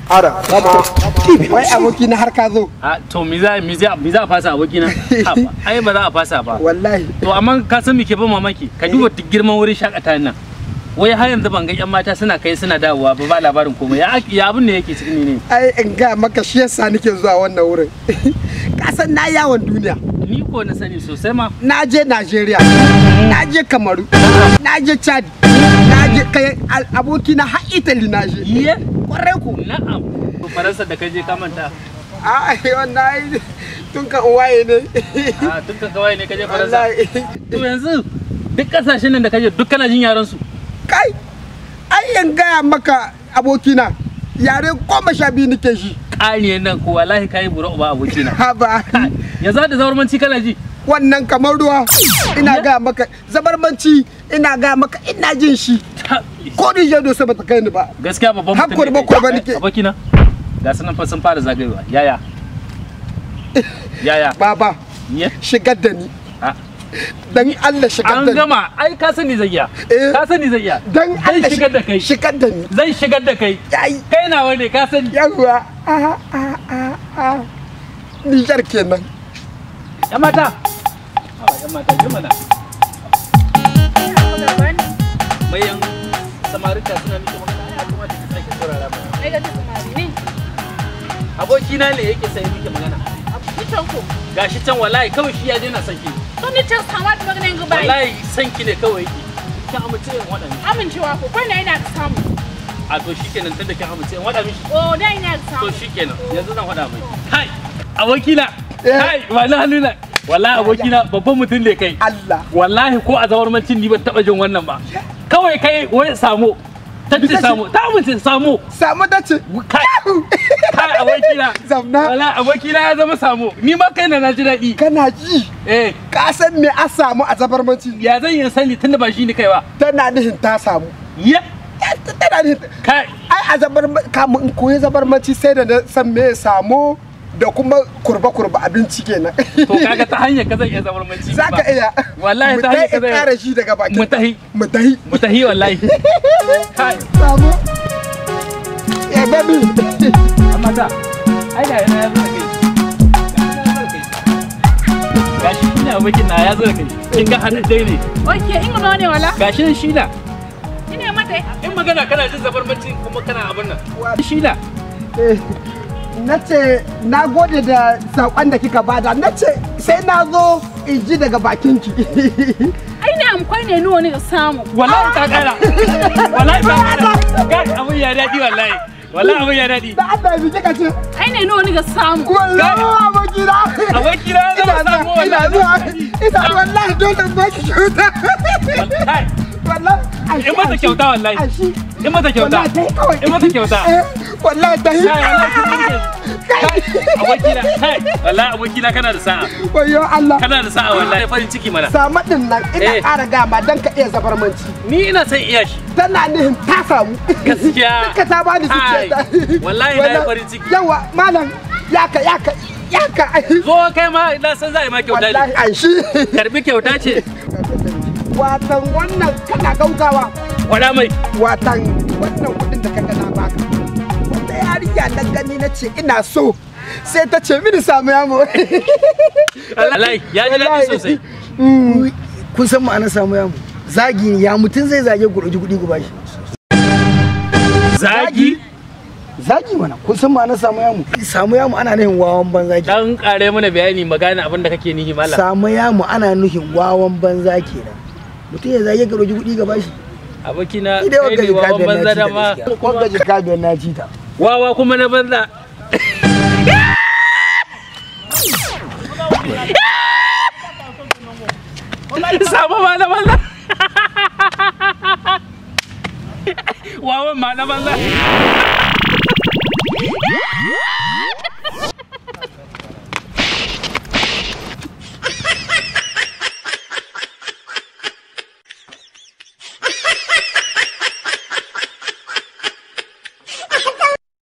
Ara, wai aboki na har ka zo. To me za a fasa aboki na? Ai ba za a fasa ba. Wallahi. To amma ka san me ke ban mamaki? Ka duba duk girman wurin shakatawa nan. Wai har yanzu ban ga yan mata suna kai suna dawowa ba labarin komai. Ya abin ne yake cikin ne. Ai in ga maka shi yasa nake zuwa wannan wurin. Ka san na yawon duniya. Ni ko na sani sosai ma. Na je Najeriya, na je Kamaru, na je Chad, na je kai aboki na har Italy na je. Iye, kwarai ku. Na'am. To Faransa da kai je ka manta. Ai wannan tun ka waye ne. Tun ka waye ne ka je Faransa. To yanzu duk kasashen nan da kaje duk kana jin yaran su. Kai, ai yan gaya maka abokina yare 12 nake shi. Ƙariye nan ko wallahi kai bura uba abokina. Ha ba. Yanzu da zabarmanci kana ji. Wannan kamar ruwa. Ina ga maka zabarmanci, ina ga maka ina jin shi. Ko ni je do sai bata kai ni ba. Gaskiya babban mutum. Hakuri ba ko ba nake. Abokina. Ga sanan fa sun fara zagayewa. Yaya. Yaya. Baba. Shigar da ni. Dan Allah shigar da ni. An gama, ai ka sani zai iya. Ka sani zai iya. Dan Allah shigar da kai. Shigar da ni. Zan shigar da kai. Kai nawa ne ka sani. Yawa. Nijar kenan. Yan mata. Yan mata ji mana. Mayan samarika suna miki magana ya kamata ki sake saurara ba. Ai ga samari ne. Abokina ne yake sai miki magana. Can ko. Gashi can wallahi kawai shi ya daina son ki. To ni can sama da maganin gubai. Wallahi son ki ne kawai yake. Kin amince in wada miki. Amincewa ko kai ne ina samu. A to shikenan tunda kin amince in wada miki. Oh dai ina samu. To shikenan yanzu zan wada mai. Kai abokina. Kai wallahi halina. Wallahi abokina babban mutum ne kai. Allah. Wallahi ko a zawarmancin ni ban taba jin wannan ba. Kawai kai wai samu. Tace samu. Ta amince samu. Samu dace. Kai abokina. Zamna. Wallahi abokina ya zama samu. Ni ma kai na ji daɗi. Kana ji? Ka san me a samu a zabarmanci? Ya zan yi sani tunda ba shi ni kai ba. Tana nihin ta samu. Ya. Tana nihin. Kai. Ai a zabarmanci kamun in koyi zabarmanci sai da na san me samu da kuma kurba abinci kenan. To kaga ta hanyar ka zan iya zabarmanci. Zaka iya. Wallahi ta hanyar ka zan. Mu shi daga baki. Mu tahi wallahi. Kai. Samu. Ya baby. Amma da ai da yana ya zo da kai. Gashi ina abokin na ya zo da kai. Kin ga hannun dai ne. Okay, in ne wala? Gashi nan shi da. Ina mata. In magana kana jin zabarmanci kuma kana abin nan. Shi da. Nace na gode da sakon da kika bada. Nace sai na zo in ji daga bakinki. Ai ne amkwai ne nuwa ne samu. Wallahi ta kara. Wallahi ta kara. Kai abun ya dadi wallahi. Wallahi abun ya dadi. Da Allah bi kika ce. Ai ne nuwa ne ga samu. Wallahi abokina. Abokina na samu wallahi. Ina wallahi dole ba ki kyauta. Wallahi. Wallahi. In mata kyauta wallahi. In mata kyauta. In mata kyauta. Wallahi ta yi. Abokina, kai, wallahi abokina kana da sa'a. Wayo Allah. Kana da sa'a wallahi farin ciki mana. Sama din nan ina ƙara gama dan ka iya zabarmanci. Ni ina son iya shi. Tana nihin ta samu. Gaskiya. Ka ta bani zuciya. Wallahi na yi farin ciki. Yawa malam yaka. Zo kai ma na san za a yi ma kyauta ne. Wallahi an shi. Karbi kyauta ce. Watan wannan kana gaugawa. Wada mai. Watan wannan kuɗin da kaga na baka. Wata yarinya na gani na ce ina so. Sai ta ce mini samu yamo. Wallahi ya ji daɗi sosai. Kun san ma'anar samu yamo? Zagi ne, ya mutum zai zage ku ɗauki kuɗi ku bashi. Zagi? Zagi mana, kun san ma'anar samu yamu? Samu yamu ana nufin wawan banza ke. Dan kare mana bayani magana abin da kake nihi mallam. Samu yamu ana nufin wawan banza kenan. Mutum ya zage ka ɗauki kuɗi ka bashi. Abokina kai ne wawan banza da ma. Ko gaji kabiyar na ci ta. Wawa kuma na banza. Samu ma na banza. Wawan ma na banza.